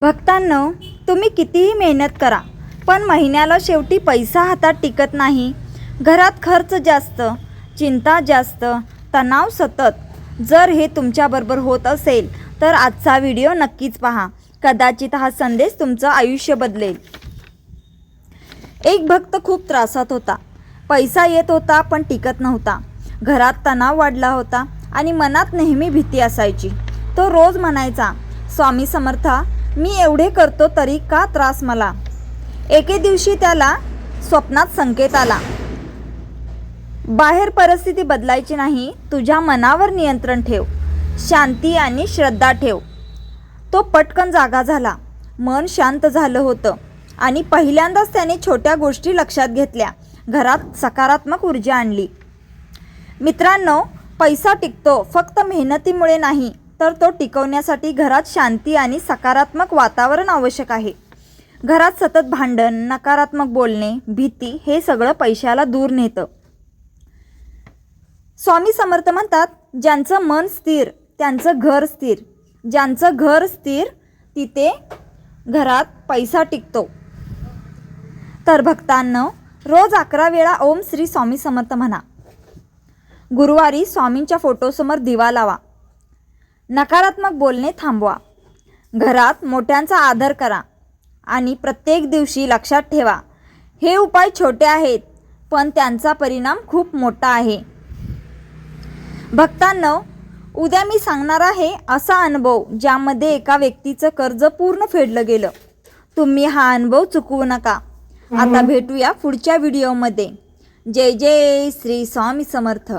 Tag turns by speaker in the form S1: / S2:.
S1: भक्तांनो, तुम्ही कितीही मेहनत करा पण महिन्याला शेवटी पैसा हातात टिकत नाही। घरात खर्च जास्त, चिंता जास्त, तणाव सतत। जर हे तुमच्याबरोबर होत असेल तर आजचा व्हिडिओ नक्कीच पहा। कदाचित हा संदेश तुमचं आयुष्य बदलेल। एक भक्त खूप त्रासात होता। पैसा येत होता पण टिकत नव्हता। घरात तणाव वाढला होता आणि मनात नेहमी भीती असायची। तो रोज म्हणायचा, स्वामी समर्था, मी एवढे करतो तरी का त्रास मला। एके दिवशी त्याला स्वप्नात संकेत आला, बाहेर परिस्थिती बदलायची नाही, तुझ्या मनावर नियंत्रण ठेव, शांती आणि श्रद्धा ठेव। तो पटकन जागा झाला। मन शांत झालं होतं आणि पहिल्यांदाच त्याने छोट्या गोष्टी लक्षात घेतल्या। घरात सकारात्मक ऊर्जा आणली। मित्रांनो, पैसा टिकतो फक्त मेहनतीमुळे नाही, तर तो टिकवण्यासाठी घरात शांती आणि सकारात्मक वातावरण आवश्यक आहे। घरात सतत भांडण, नकारात्मक बोलणे, भीती हे सगळं पैशाला दूर नेतं। स्वामी समर्थ म्हणतात, ज्यांचं मन स्थिर त्यांचं घर स्थिर, ज्यांचं घर स्थिर तिथे घरात पैसा टिकतो। तर भक्तांनो, रोज 11 वेळा ओम श्री स्वामी समर्थ म्हणा। गुरुवारी स्वामींच्या फोटोसमोर दिवा लावा। नकारात्मक बोलणे थांबवा। घरात मोठ्यांचा आदर करा आणि प्रत्येक दिवशी लक्षात ठेवा, हे उपाय छोटे आहेत पण त्यांचा परिणाम खूप मोठा आहे। भक्तांनो, उद्या मी सांगणार आहे असा अनुभव ज्यामध्ये एका व्यक्तीचं कर्ज पूर्ण फेडलं गेलं। तुम्ही हा अनुभव चुकवू नका। आता भेटूया पुढच्या व्हिडिओमध्ये। जय जय श्री स्वामी समर्थ।